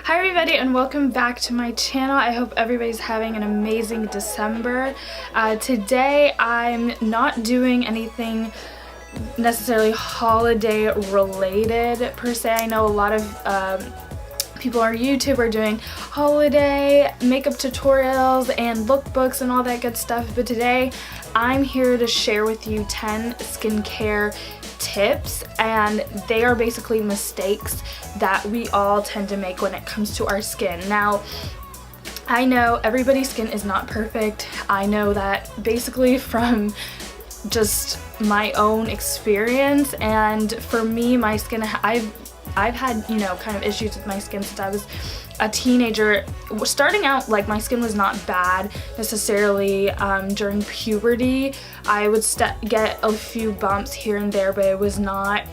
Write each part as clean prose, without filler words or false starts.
Hi everybody and welcome back to my channel. I hope everybody's having an amazing December. Today I'm not doing anything necessarily holiday related per se. I know a lot of people on YouTube are doing holiday makeup tutorials and lookbooks and all that good stuff, but today I'm here to share with you 10 skincare tips, and they are basically mistakes that we all tend to make when it comes to our skin. Now, I know everybody's skin is not perfect. I know that basically from just my own experience, and for me, my skin, I've had, you know, kind of issues with my skin since I was a teenager. Starting out, like, my skin was not bad necessarily. During puberty, I would get a few bumps here and there, but it was not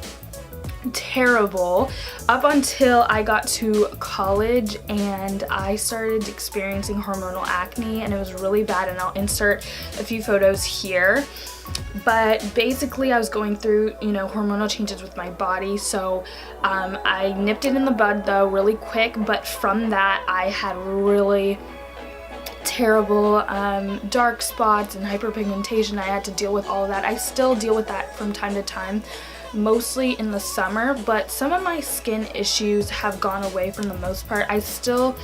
terrible up until I got to college and I started experiencing hormonal acne, and it was really bad, and I'll insert a few photos here. But basically I was going through, you know, hormonal changes with my body, so I nipped it in the bud though really quick, but from that I had really terrible dark spots and hyperpigmentation. I had to deal with all of that. I still deal with that from time to time, mostly in the summer, but some of my skin issues have gone away for the most part. I still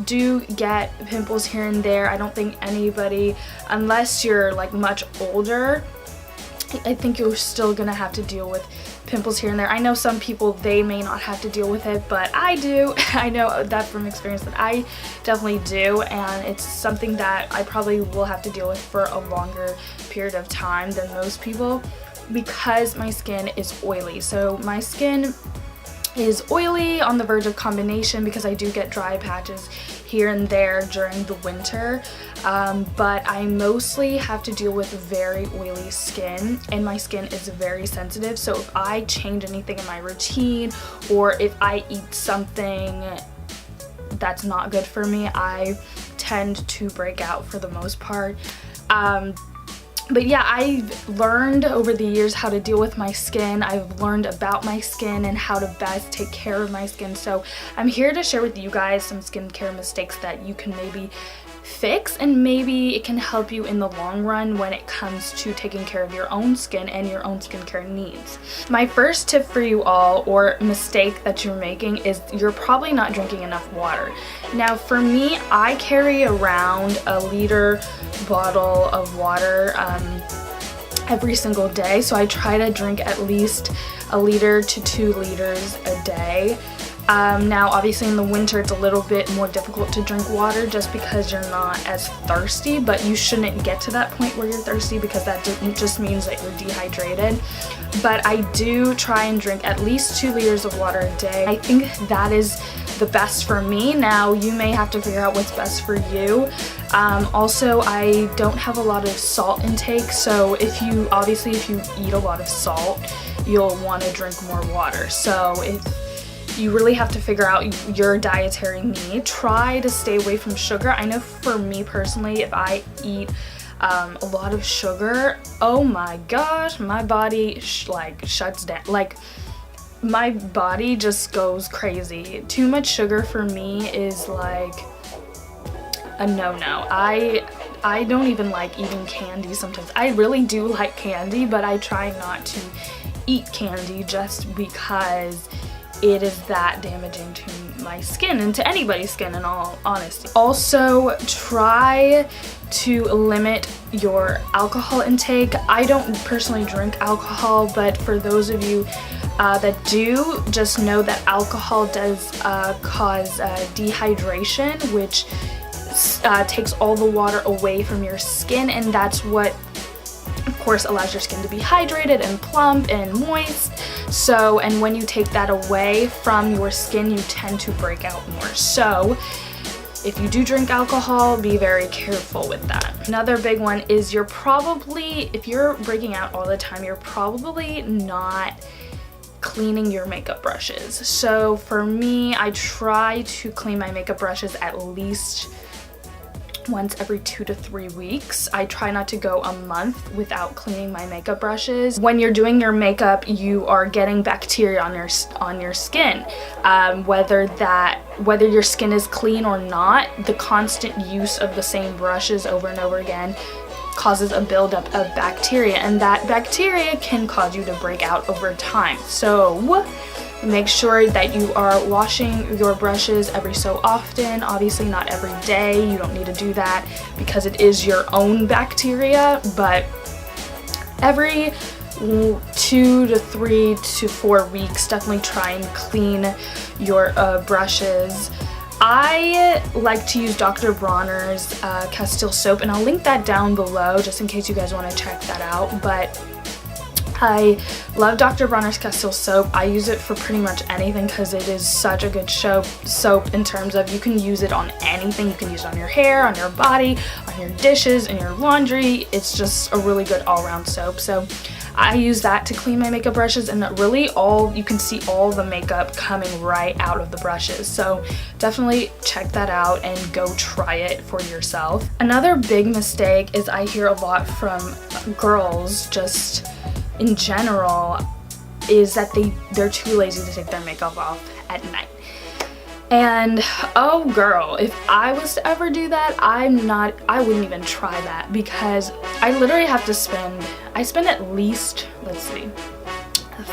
do get pimples here and there. I don't think anybody, unless you're like much older, I think you're still gonna have to deal with pimples here and there. I know some people, they may not have to deal with it, but I do. I know that from experience that I definitely do, and it's something that I probably will have to deal with for a longer period of time than most people because my skin is oily. So my skin is oily on the verge of combination because I do get dry patches here and there during the winter, but I mostly have to deal with very oily skin, and my skin is very sensitive. So if I change anything in my routine, or if I eat something that's not good for me, I tend to break out for the most part. But yeah, I've learned over the years how to deal with my skin. I've learned about my skin and how to best take care of my skin. So I'm here to share with you guys some skincare mistakes that you can maybe fix, and maybe it can help you in the long run when it comes to taking care of your own skin and your own skincare needs. My first tip for you all, or mistake that you're making, is you're probably not drinking enough water. Now for me, I carry around a liter bottle of water every single day, so I try to drink at least 1 liter to 2 liters a day. Now obviously in the winter it's a little bit more difficult to drink water just because you're not as thirsty, but you shouldn't get to that point where you're thirsty because that just means that you're dehydrated. But I do try and drink at least 2 liters of water a day. I think that is the best for me. Now you may have to figure out what's best for you. Also, I don't have a lot of salt intake, so if you eat a lot of salt, you'll want to drink more water. So you really have to figure out your dietary need. Try to stay away from sugar. I know for me personally, if I eat a lot of sugar, oh my gosh, my body shuts down. Like, my body just goes crazy. Too much sugar for me is like a no-no. I don't even like eating candy sometimes. I really do like candy, but I try not to eat candy just because it is that damaging to my skin and to anybody's skin, in all honesty. Also, try to limit your alcohol intake. I don't personally drink alcohol, but for those of you that do, just know that alcohol does cause dehydration, which takes all the water away from your skin, and that's what, of course, allows your skin to be hydrated and plump and moist. So, and when you take that away from your skin, you tend to break out more. So if you do drink alcohol, be very careful with that. Another big one is if you're breaking out all the time, you're probably not cleaning your makeup brushes. So for me, I try to clean my makeup brushes at least once every 2 to 3 weeks. I try not to go a month without cleaning my makeup brushes. When you're doing your makeup, you are getting bacteria on your skin. Whether your skin is clean or not, the constant use of the same brushes over and over again causes a buildup of bacteria, and that bacteria can cause you to break out over time. So make sure that you are washing your brushes every so often. Obviously not every day, you don't need to do that because it is your own bacteria, but every 2 to 3 to 4 weeks, definitely try and clean your brushes. I like to use Dr. Bronner's Castile soap, and I'll link that down below just in case you guys want to check that out. But I love Dr. Bronner's Castile soap. I use it for pretty much anything because it is such a good soap in terms of you can use it on anything. You can use it on your hair, on your body, on your dishes, in your laundry. It's just a really good all-around soap. So I use that to clean my makeup brushes, and really you can see all the makeup coming right out of the brushes. So definitely check that out and go try it for yourself. Another big mistake is I hear a lot from girls just in general is that they're too lazy to take their makeup off at night. And oh girl, if I was to ever do that, I wouldn't even try that, because I literally have to I spend at least, let's see,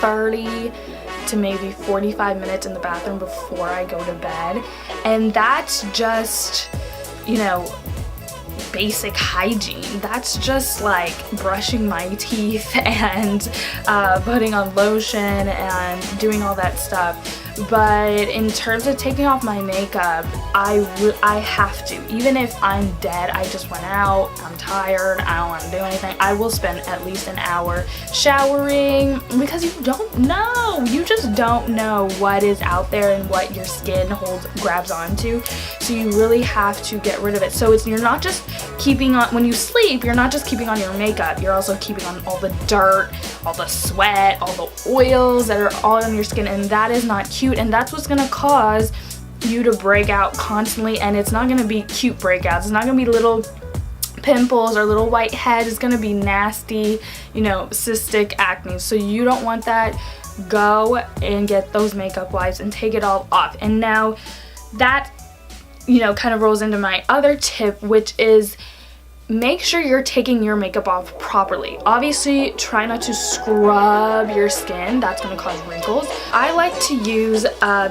30 to maybe 45 minutes in the bathroom before I go to bed. And that's just, you know, basic hygiene. That's just like brushing my teeth and putting on lotion and doing all that stuff. But in terms of taking off my makeup, I have to. Even if I'm dead, I just went out, I'm tired, I don't want to do anything, I will spend at least an hour showering, because you just don't know what is out there and what your skin grabs onto. So you really have to get rid of it. So you're not just keeping on, when you sleep, you're not just keeping on your makeup, you're also keeping on all the dirt, all the sweat, all the oils that are all on your skin, and that is not cute, and that's what's gonna cause you to break out constantly. And it's not gonna be cute breakouts, it's not gonna be little pimples or little white heads, it's gonna be nasty, you know, cystic acne. So you don't want that. Go and get those makeup wipes and take it all off. And now that, you know, kind of rolls into my other tip, which is make sure you're taking your makeup off properly. Obviously, try not to scrub your skin. That's going to cause wrinkles. I like to use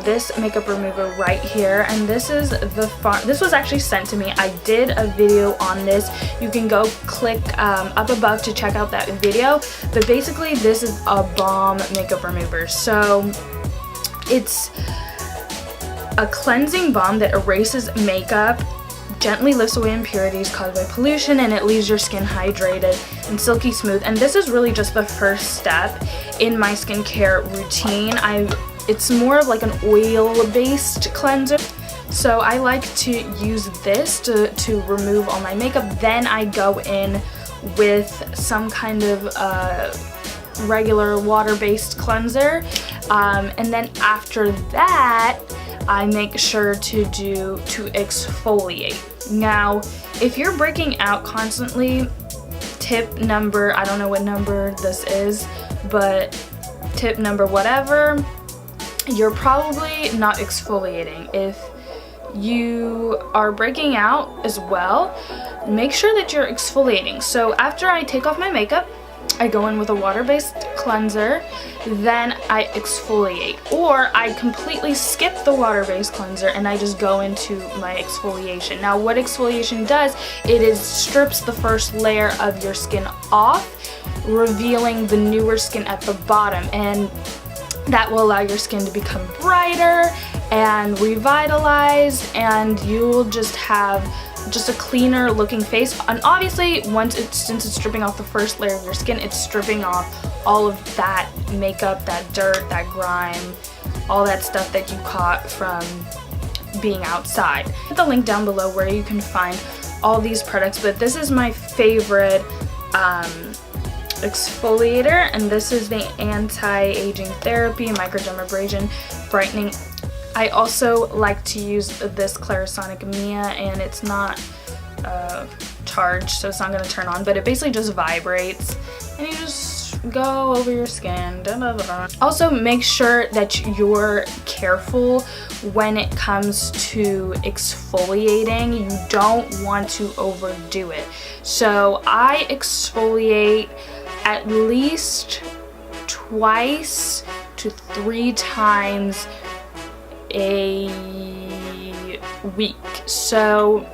this makeup remover right here, and this is this was actually sent to me. I did a video on this. You can go click up above to check out that video. But basically, this is a Balm makeup remover. So it's a cleansing balm that erases makeup, gently lifts away impurities caused by pollution, and it leaves your skin hydrated and silky smooth. And this is really just the first step in my skincare routine. It's more of like an oil-based cleanser. So I like to use this to remove all my makeup. Then I go in with some kind of regular water-based cleanser. And then after that, I make sure to exfoliate. Now, if you're breaking out constantly, tip number, I don't know what number this is, but tip number whatever, you're probably not exfoliating. If you are breaking out as well, make sure that you're exfoliating. So after I take off my makeup, I go in with a water-based cleanser, then I exfoliate. Or I completely skip the water-based cleanser and I just go into my exfoliation. Now what exfoliation does, it strips the first layer of your skin off, revealing the newer skin at the bottom, and that will allow your skin to become brighter and revitalized, and you'll just have a cleaner looking face. And obviously since it's stripping off the first layer of your skin, it's stripping off all of that makeup, that dirt, that grime, all that stuff that you caught from being outside. Put the link down below where you can find all these products, but this is my favorite exfoliator, and this is the anti-aging therapy microdermabrasion brightening. I also like to use this Clarisonic Mia, and it's not charged, so it's not going to turn on, but it basically just vibrates and you just go over your skin. Also, make sure that you're careful when it comes to exfoliating. You don't want to overdo it. So I exfoliate at least twice to 3 times a week, so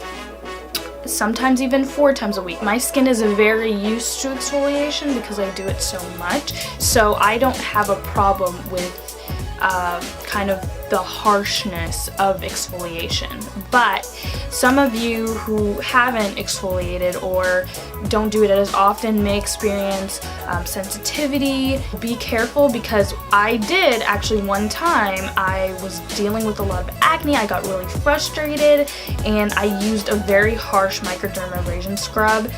sometimes even 4 times a week. My skin is very used to exfoliation because I do it so much, so I don't have a problem with kind of the harshness of exfoliation. But some of you who haven't exfoliated or don't do it as often may experience sensitivity. Be careful, because I did actually one time. I was dealing with a lot of acne. I got really frustrated and I used a very harsh Microdermabrasion scrub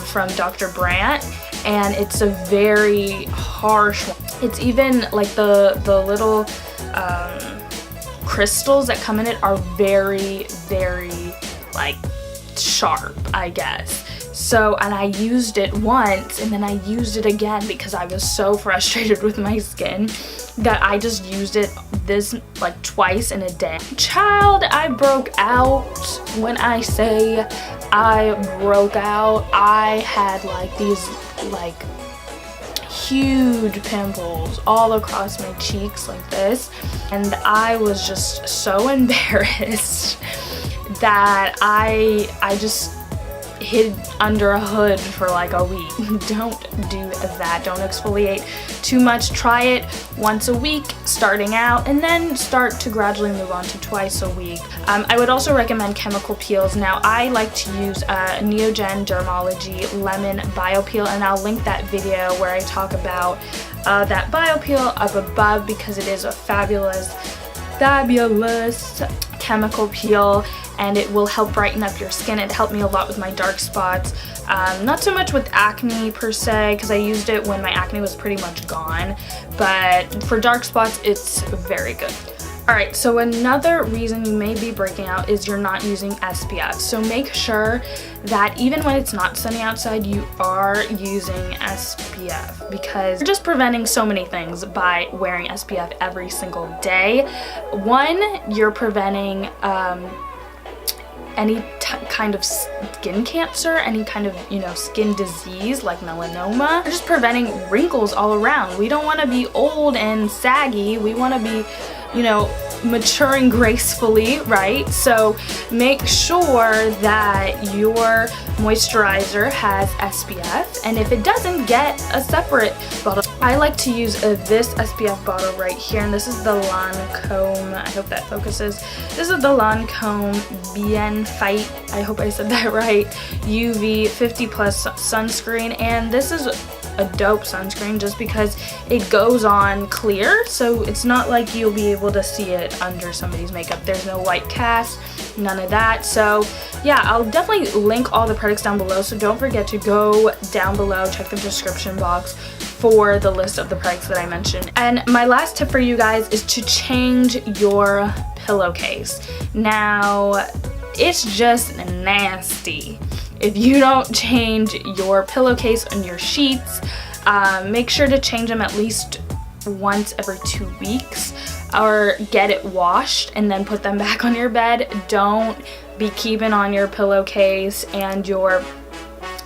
from Dr. Brandt, and it's a very harsh one. It's even like the little crystals that come in it are very, very like sharp, I guess. So, and I used it once and then I used it again because I was so frustrated with my skin that I just used it this like twice in a day. Child, I broke out. When I say I broke out, I had like these like huge pimples all across my cheeks like this, and I was just so embarrassed that I just hid under a hood for like a week. Don't do that. Don't exfoliate too much. Try it once a week starting out, and then start to gradually move on to twice a week. I would also recommend chemical peels. Now I like to use NeoGen Dermalogy Lemon Bio Peel, and I'll link that video where I talk about that bio peel up above, because it is a fabulous chemical peel and it will help brighten up your skin. It helped me a lot with my dark spots. Not so much with acne per se, because I used it when my acne was pretty much gone, but for dark spots it's very good. Alright, so another reason you may be breaking out is you're not using SPF. So make sure that even when it's not sunny outside, you are using SPF, because you're just preventing so many things by wearing SPF every single day. One, you're preventing any kind of skin cancer, any kind of, skin disease like melanoma. We're just preventing wrinkles all around. We don't want to be old and saggy. We want to be, maturing gracefully, right? So make sure that your moisturizer has SPF, and if it doesn't, get a separate bottle. I like to use this SPF bottle right here, and this is the Lancome, I hope that focuses. This is the Lancome Bienfait, I hope I said that right, UV 50+ sunscreen, and this is a dope sunscreen just because it goes on clear, so it's not like you'll be able to see it under somebody's makeup. There's no white cast, none of that. So yeah, I'll definitely link all the products down below, so don't forget to go down below, check the description box for the list of the products that I mentioned. And my last tip for you guys is to change your pillowcase. Now, it's just nasty if you don't change your pillowcase and your sheets. Make sure to change them at least once every 2 weeks, or get it washed and then put them back on your bed. Don't be keeping on your pillowcase and your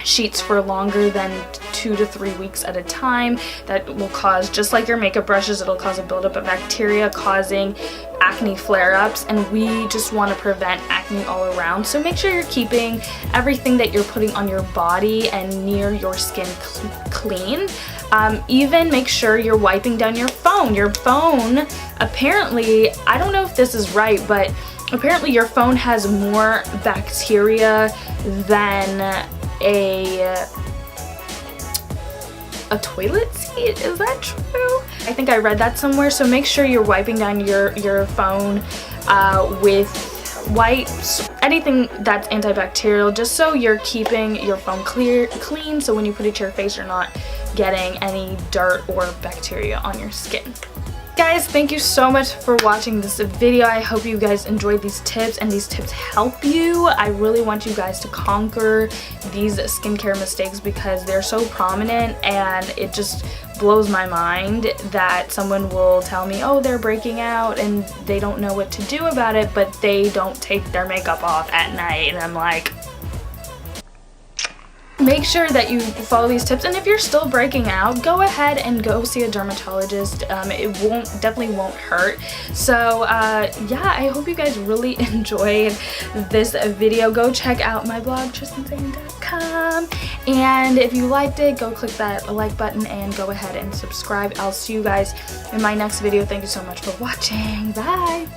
sheets for longer than 2 to 3 weeks at a time. That will cause, just like your makeup brushes, it'll cause a buildup of bacteria, causing acne flare-ups, and we just want to prevent acne all around. So make sure you're keeping everything that you're putting on your body and near your skin clean. Even make sure you're wiping down your phone. Your phone, apparently, I don't know if this is right, but apparently your phone has more bacteria than a toilet seat. Is that true? I think I read that somewhere. So make sure you're wiping down your phone with wipes, anything that's antibacterial, just so you're keeping your phone clean, so when you put it to your face, you're not getting any dirt or bacteria on your skin. Guys, thank you so much for watching this video. I hope you guys enjoyed these tips and these tips help you. I really want you guys to conquer these skincare mistakes because they're so prominent, and it just blows my mind that someone will tell me, oh, they're breaking out and they don't know what to do about it, but they don't take their makeup off at night. And I'm like, make sure that you follow these tips, and if you're still breaking out, go ahead and go see a dermatologist. It definitely won't hurt. So yeah, I hope you guys really enjoyed this video. Go check out my blog, tristansane.com, and if you liked it, go click that like button and go ahead and subscribe. I'll see you guys in my next video. Thank you so much for watching. Bye.